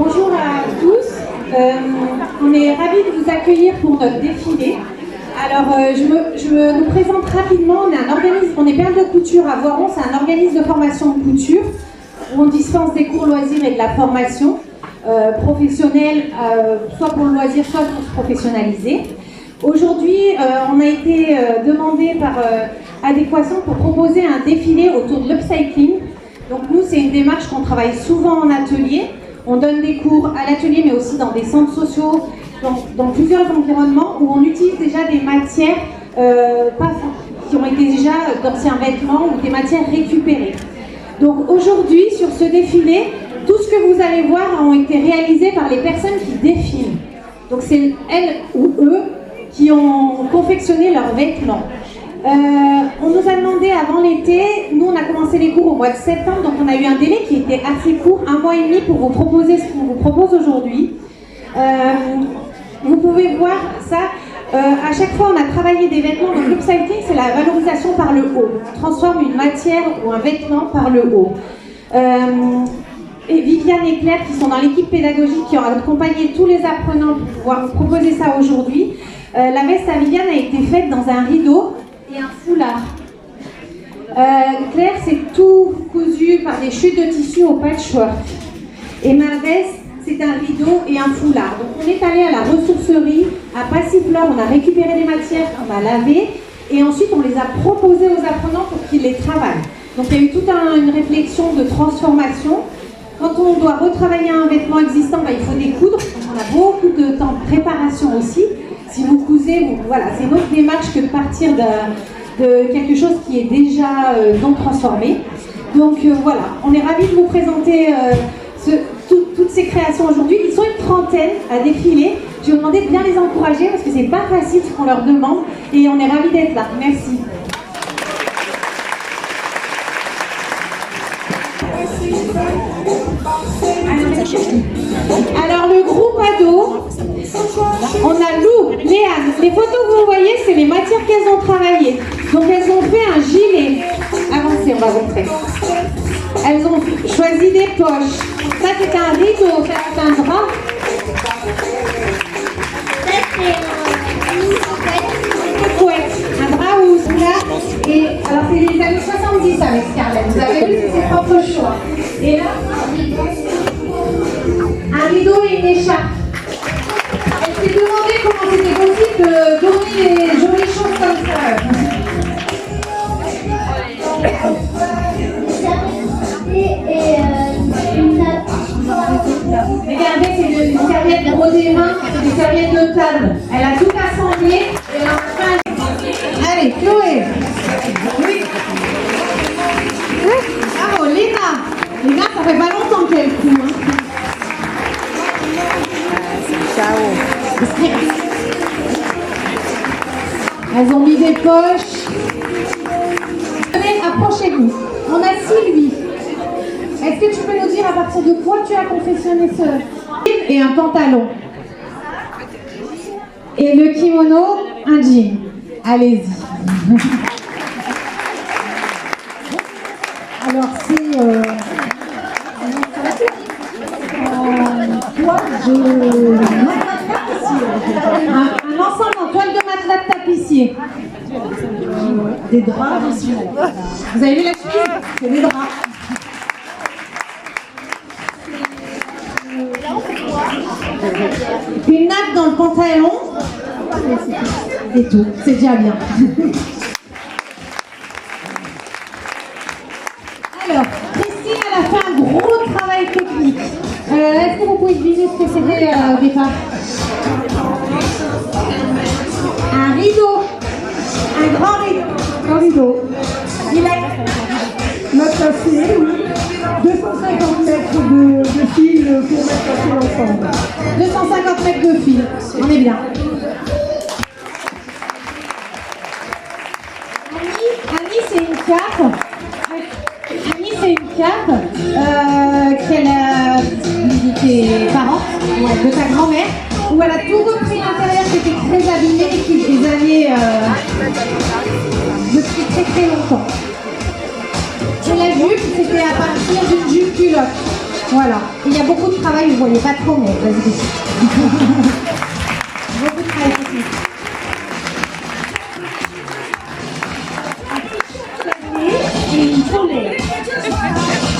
Bonjour à tous, on est ravis de vous accueillir pour notre défilé. Alors je nous présente rapidement, on est Perles de Couture à Voiron, c'est un organisme de formation de couture où on dispense des cours loisirs et de la formation professionnelle, soit pour le loisir, soit pour se professionnaliser. Aujourd'hui, on a été demandé par Adéquation pour proposer un défilé autour de l'upcycling. Donc nous, c'est une démarche qu'on travaille souvent en atelier. On donne des cours à l'atelier, mais aussi dans des centres sociaux, dans plusieurs environnements où on utilise déjà des matières qui ont été déjà d'anciens vêtements ou des matières récupérées. Donc aujourd'hui, sur ce défilé, tout ce que vous allez voir ont été réalisés par les personnes qui défilent. Donc c'est elles ou eux qui ont confectionné leurs vêtements. On nous a demandé avant l'été, nous on a commencé les cours au mois de septembre, donc on a eu un délai qui était assez court, 1 mois et demi pour vous proposer ce qu'on vous propose aujourd'hui. Vous pouvez voir ça, à chaque fois on a travaillé des vêtements, donc l'upcycling c'est la valorisation par le haut. On transforme une matière ou un vêtement par le haut. Et Viviane et Claire qui sont dans l'équipe pédagogique qui ont accompagné tous les apprenants pour pouvoir vous proposer ça aujourd'hui. La veste à Viviane a été faite dans un rideau et un foulard. Claire, c'est tout cousu par des chutes de tissu au patchwork. Et ma veste, c'est un rideau et un foulard. Donc on est allé à la ressourcerie, à Passiflore, on a récupéré des matières qu'on a lavées et ensuite on les a proposées aux apprenants pour qu'ils les travaillent. Donc il y a eu toute une réflexion de transformation. Quand on doit retravailler un vêtement existant, il faut découdre. On a beaucoup de temps de préparation aussi. Si vous cousez, voilà, c'est une autre démarche que de partir de quelque chose qui est déjà non transformé. Donc voilà, on est ravis de vous présenter toutes ces créations aujourd'hui. Ils sont une trentaine à défiler. Je vais vous demander de bien les encourager parce que c'est pas facile ce qu'on leur demande et on est ravis d'être là. Merci. Alors le groupe ado, on a Lou, Léane. Les photos que vous voyez, c'est les matières qu'elles ont travaillées. Donc elles ont fait un gilet. Avancez, on va montrer. Elles ont choisi des poches. Ça c'est un rideau, ça c'est un drap. Un drap ou là. Et alors c'est les années 70 avec Scarlett. Vous avez vu, c'est ses propres choix. Et là, un rideau et une écharpe. Elle s'est demandé comment c'était possible de donner des jolies choses comme ça. Regardez, c'est une serviette de rodévin, c'est des serviettes de table. Elle a tout assemblé et elle en a fait. Allez, Chloé. Oui. Bravo, Léna. Léna, ça fait pas longtemps qu'elle coud. Elles ont mis des poches. Venez, approchez-vous. On a Sylvie. Est-ce que tu peux nous dire à partir de quoi tu as confectionné ce... Et un pantalon. Et le kimono, un jean. Allez-y. Alors c'est... un ensemble en toile de matelas de tapissier. Des draps dessus. Vous avez vu la chemise? C'est des draps. Une nappe dans le pantalon. Et tout. C'est déjà bien. Alors, Christine, elle a fait un gros travail technique. Est-ce que vous pouvez deviner ce que c'était au départ? Un rideau. Un grand rideau. Il a notre acier, oui. 250 mètres de fil pour mettre passer l'ensemble. 250 mètres de fil. On est bien. Annie, c'est une cape. Annie, c'est une cape qu'elle a dit tes parents, de ta grand-mère, où elle a tout repris l'intérieur qui était très abîmé depuis des années, depuis très très longtemps. Et la jupe, c'était à partir d'une jupe culotte. Voilà. Et il y a beaucoup de travail, vous ne voyez pas trop, mais vas-y. Beaucoup de travail aussi. Et une polaire.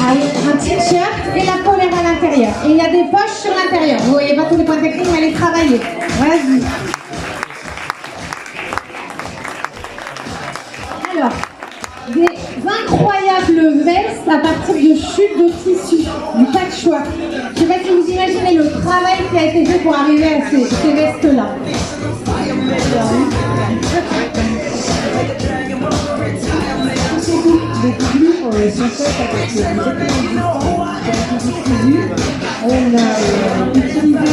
Ah oui, un t-shirt et la polaire à l'intérieur. Et il y a des poches sur l'intérieur. Vous voyez pas tous les points techniques, mais elle est travaillée. Vas-y. Alors, des incroyables vestes à partir de chutes de tissu, du patchwork. Je ne sais pas si vous imaginez le travail qui a été fait pour arriver à ces vestes-là. Les doublures sont faites avec des on a utilisé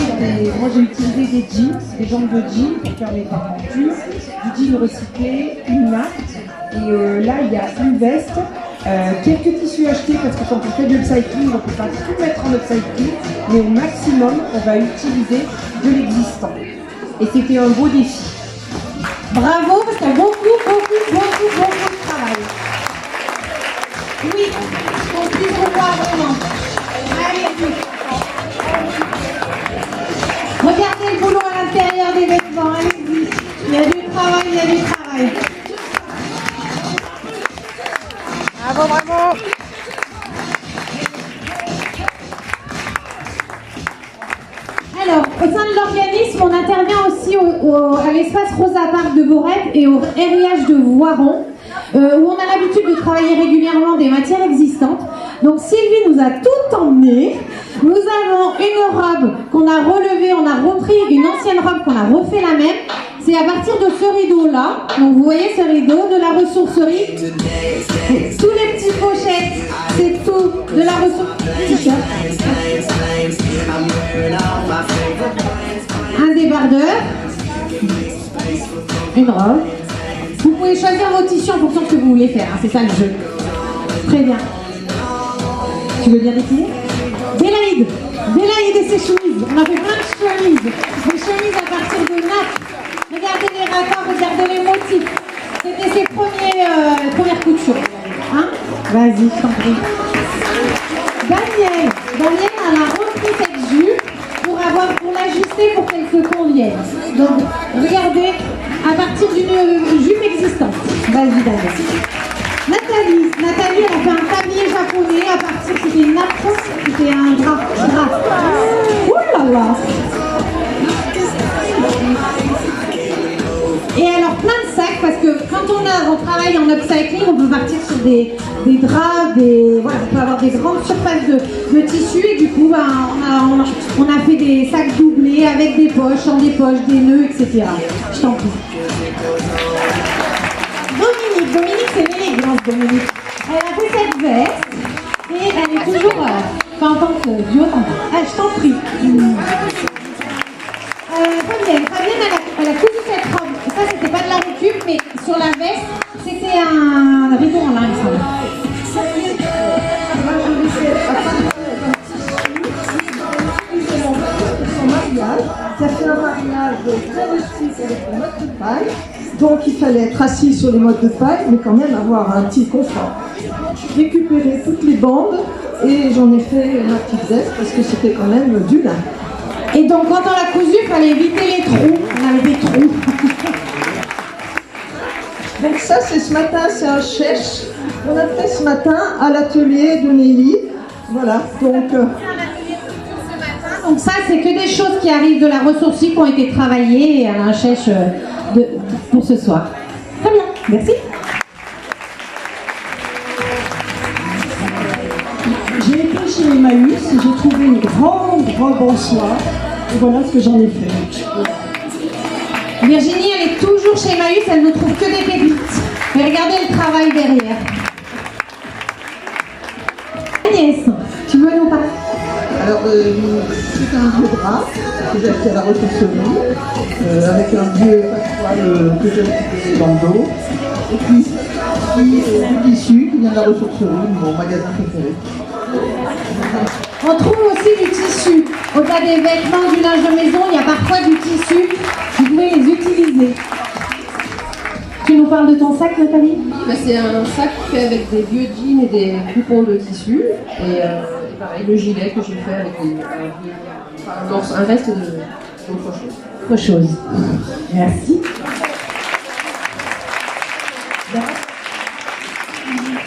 moi j'ai utilisé des jeans, des jambes de jeans pour faire mes parentures, du jean recyclé, une nappe, et là il y a une veste, quelques tissus achetés parce que quand on fait du upcycling, on ne peut pas tout mettre en upcycling, mais au maximum on va utiliser de l'existant. Et c'était un beau défi. Bravo, parce qu'il y a beaucoup de travail. Oui, on puisse revoir vraiment. Allez-y. Regardez le boulot à l'intérieur des vêtements, allez-y. Il y a du travail, il y a du travail. Bravo, bravo. Alors, au sein de l'organisme, on intervient aussi à l'espace Rosa Parks de Vorep et au RIH de Voiron, où on a l'habitude de travailler régulièrement des matières existantes. Donc Sylvie nous a tout emmené. Nous avons une robe qu'on a relevée, on a repris une ancienne robe qu'on a refait la même. C'est à partir de ce rideau-là, donc vous voyez ce rideau, de la ressourcerie. Tous les petits pochettes, c'est tout de la ressourcerie. Un débardeur, une robe. Vous pouvez choisir vos tissus en fonction de ce que vous voulez faire, hein, c'est ça le jeu. Très bien. Tu veux bien défiler? Délaïde et ses chemises. On a fait plein de chemises. Des chemises à partir de nappes. Regardez les rapports, regardez les motifs. C'était ses premières coutures. Hein? Vas-y, je t'en prie. Daniel, elle a repris cette jupe pour l'ajuster pour qu'elle se convienne. Donc, regardez, à partir d'une jupe existante. Vas-y, Daniel. Nathalie, elle a fait un tablier japonais à partir, c'était une nappe, c'était un drap. Ouh là là. Et alors plein de sacs, parce que quand on travaille en upcycling, on peut partir sur des draps, voilà, on peut avoir des grandes surfaces de tissu, et du coup, on a fait des sacs doublés avec des poches, des nœuds, etc. Je t'en prie. Dominique, c'est l'élégance, Dominique. Elle a fait cette veste et elle est toujours en tant que du haut en bas. Ah, je t'en prie. Fabienne, elle a cousu cette robe. Ça, c'était pas de la récup, mais sur la veste, c'était un rideau en lin, il me semble. Ça fait un mariage très rustique avec les mottes de paille. Donc il fallait être assis sur les mottes de paille, mais quand même avoir un petit confort. J'ai récupéré toutes les bandes et j'en ai fait ma petite veste parce que c'était quand même du lin. Et donc quand on l'a cousu, il fallait éviter les trous. On avait des trous. Donc ça, c'est ce matin, c'est un chèche qu'on a fait ce matin à l'atelier de Nelly. Voilà, donc... Donc ça, c'est que des choses qui arrivent de la ressourcerie qui ont été travaillées, et elle a un chèche pour ce soir. Très bien, merci. J'ai été chez Emmaüs et j'ai trouvé une grande robe en soie. Et voilà ce que j'en ai fait. Virginie, elle est toujours chez Emmaüs, elle ne trouve que des pépites. Mais regardez le travail derrière. Agnès, tu veux nous parler? Alors, c'est un vieux drap que j'ai acheté à la ressourcerie, avec un vieux passepoil que j'ai récupéré dans le dos, et puis du tissu qui vient de la ressourcerie, mon magasin préféré. On trouve aussi du tissu. Au-delà des vêtements, du linge de maison, il y a parfois du tissu. Vous pouvez les utiliser. Tu nous parles de ton sac, Nathalie? C'est un sac fait avec des vieux jeans et des coupons de tissu. Et pareil, le gilet que j'ai fait avec un reste d'autre chose. Autre chose. Merci.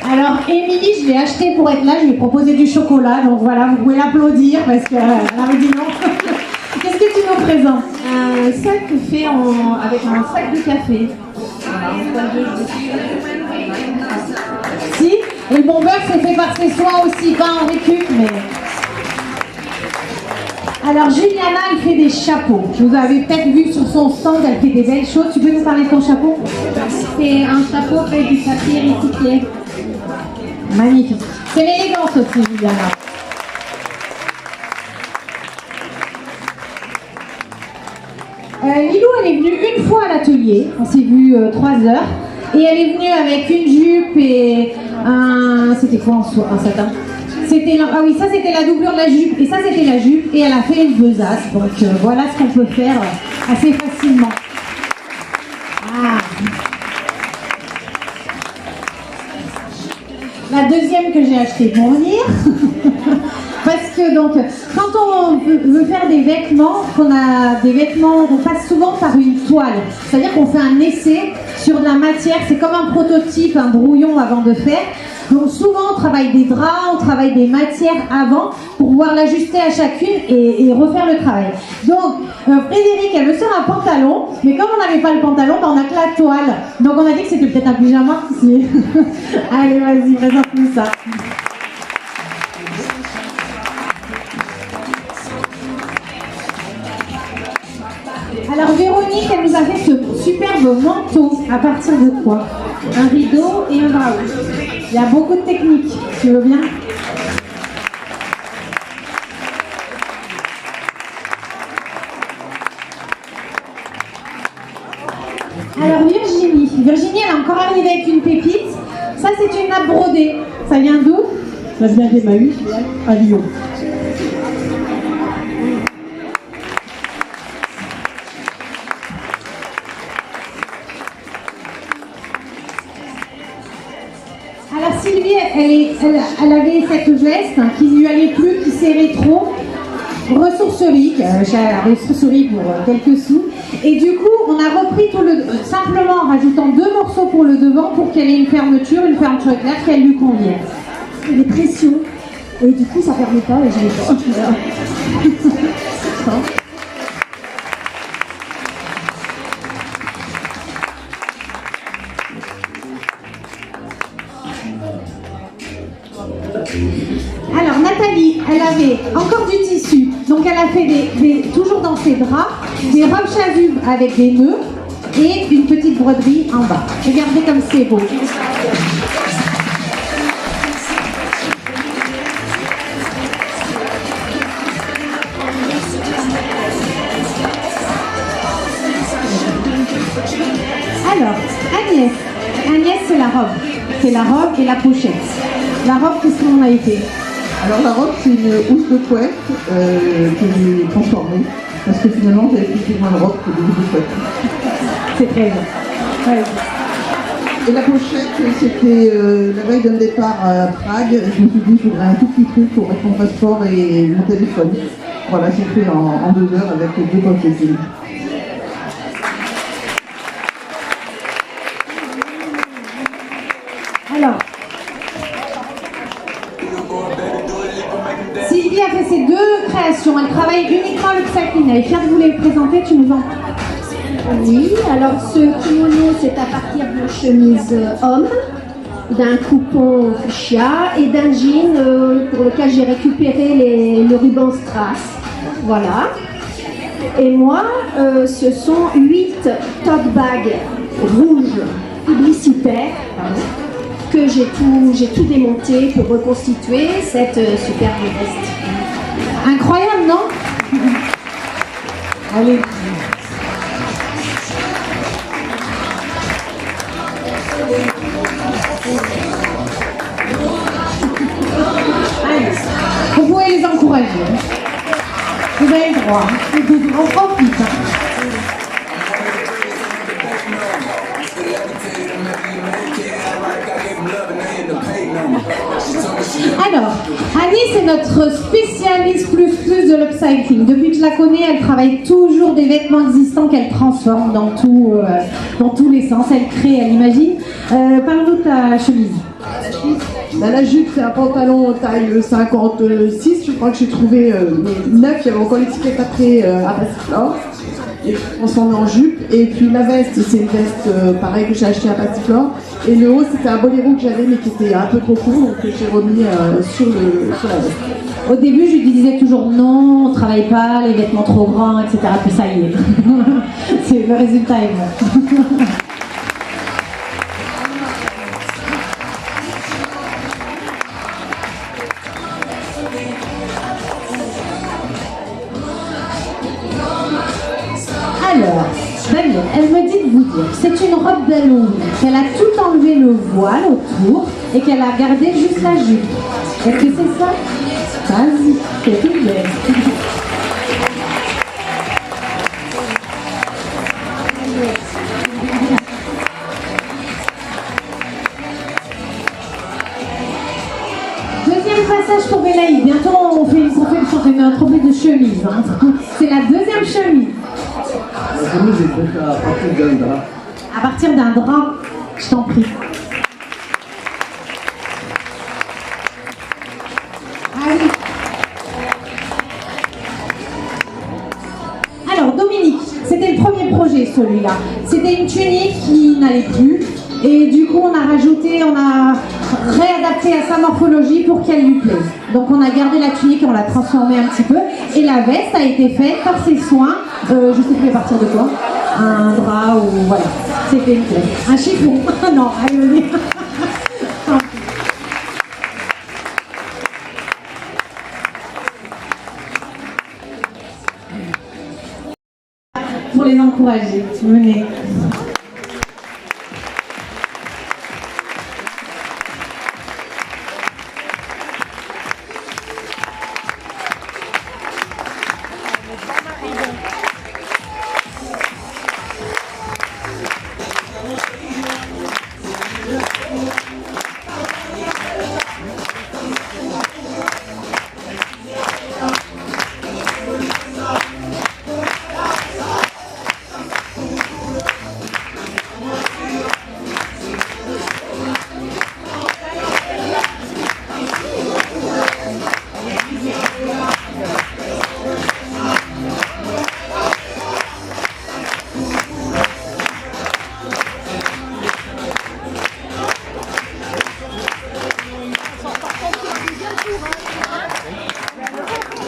Alors, Émilie, je l'ai acheté pour être là, je lui ai proposé du chocolat, donc voilà, vous pouvez l'applaudir parce qu'elle avait dit non. Qu'est-ce que tu nous présentes? Un sac fait avec un sac de café. Voilà, Si, et le bon beurre, c'est fait par ses soins aussi, pas en récup, mais... Alors, Juliana, elle fait des chapeaux. Je vous avais peut-être vu sur son stand, elle fait des belles choses. Tu peux nous parler de ton chapeau? C'est un chapeau fait du papier recyclé. Magnifique. C'est l'élégance aussi, Juliana. Lilou, elle est venue une fois à l'atelier. On s'est vu 3 heures. Et elle est venue avec une jupe et un... C'était quoi en soi? Un satin? Ah oui, ça c'était la doublure de la jupe. Et ça c'était la jupe. Et elle a fait une besace. Donc voilà ce qu'on peut faire assez facilement. Ah. La deuxième que j'ai achetée pour venir. Parce que donc, quand on veut faire des vêtements, on passe souvent par une toile. C'est-à-dire qu'on fait un essai sur de la matière. C'est comme un prototype, un brouillon avant de faire. Donc souvent, on travaille des draps, on travaille des matières avant pour pouvoir l'ajuster à chacune et refaire le travail. Donc, Frédéric, elle veut faire un pantalon, mais comme on n'avait pas le pantalon, on n'a que la toile. Donc on a dit que c'était peut-être un pyjama aussi. Allez, vas-y, présente-nous ça. Alors Véronique, elle nous a fait ce superbe manteau. À partir de quoi? Un rideau et un drap. Il y a beaucoup de techniques. Tu veux bien? Alors Virginie, elle est encore arrivée avec une pépite. Ça c'est une nappe brodée. Ça vient d'où? Ça vient d'Emmaüs, à Lyon. Alors Sylvie, elle avait cette veste qui lui allait plus, qui serrait trop. Ressourcerie, j'ai la ressourcerie pour quelques sous. Et du coup, on a repris tout simplement en rajoutant 2 morceaux pour le devant pour qu'elle ait une fermeture éclair qu'elle lui convienne. Il est pression. Et du coup, ça permet pas, et je l'ai pas. Alors Nathalie, elle avait encore du tissu, donc elle a fait toujours dans ses draps, des robes chasubles avec des nœuds et une petite broderie en bas. Regardez comme c'est beau. Alors, Agnès c'est la robe. C'est la robe et la pochette. La robe, qu'est-ce qu'on a été? Alors la robe, c'est une housse de couette que j'ai transformée. Parce que finalement, j'avais plus moins de robe que de housse de couette. C'est très bien. Ouais. Et la pochette, c'était la veille d'un départ à Prague. Je me suis dit, je voudrais un tout petit truc pour mettre mon passeport et mon téléphone. Voilà, j'ai fait en 2 heures avec 2 pochettes. Alors, Sylvie a fait ses 2 créations. Elle travaille uniquement le satin. Elle est fière de vous les présenter. Tu nous en... Oui, alors ce kimono, c'est à partir d'une chemise homme, d'un coupon fuchsia et d'un jean pour lequel j'ai récupéré le ruban strass. Voilà. Et moi, ce sont 8 tote bags rouges publicitaires que j'ai tout démonté pour reconstituer cette superbe veste. Incroyable, non? Allez. Allez. Vous pouvez les encourager. Vous avez le droit. On profite. Alors, Annie, c'est notre spécialiste plus de l'upcycling. Depuis que je la connais, elle travaille toujours des vêtements existants qu'elle transforme dans tous les sens. Elle crée, elle imagine. Parle-nous de ta chemise. La jupe, c'est un pantalon taille 56, je crois que j'ai trouvé neuf, il y avait encore l'étiquette après à Passiflore. Et transformé en jupe. Et puis la veste, c'est une veste pareil que j'ai acheté à Passiflore. Et le haut, c'était un boléro que j'avais mais qui était un peu trop court, donc j'ai remis sur la veste. Au début, je lui disais toujours non, on travaille pas, les vêtements trop grands, etc. Puis ça y est. C'est le résultat est bon. Alors, Daniel, elle me dit de vous dire, c'est une robe d'Halloween, qu'elle a tout enlevé le voile autour et qu'elle a gardé juste la jupe. Est-ce que c'est ça? Vas-y, c'est une belle. Deuxième passage pour Bélaï. Bientôt, on fait un trophée de chemise. Hein. C'est la deuxième chemise. La chemise est faite à partir d'un drap. À partir d'un drap, je t'en prie. Allez. Alors, Dominique, c'était le premier projet, celui-là. C'était une tunique qui n'allait plus. Et du coup, on a réadapté à sa morphologie pour qu'elle lui plaise. Donc, on a gardé la tunique et on l'a transformée un petit peu. Et la veste a été faite par ses soins. Je ne sais plus à partir de quoi. Un drap ou voilà. C'était une plaie. Un chiffon. Non, allez, pour les encourager. Venez.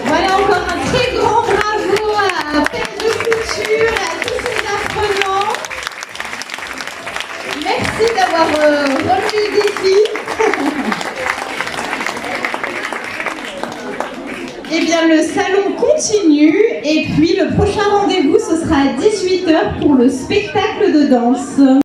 Voilà encore un très grand bravo à Paire de Couture, à tous ces apprenants. Merci d'avoir relevé le défi. Eh bien, le salon continue et puis le prochain rendez-vous, ce sera à 18h pour le spectacle de danse.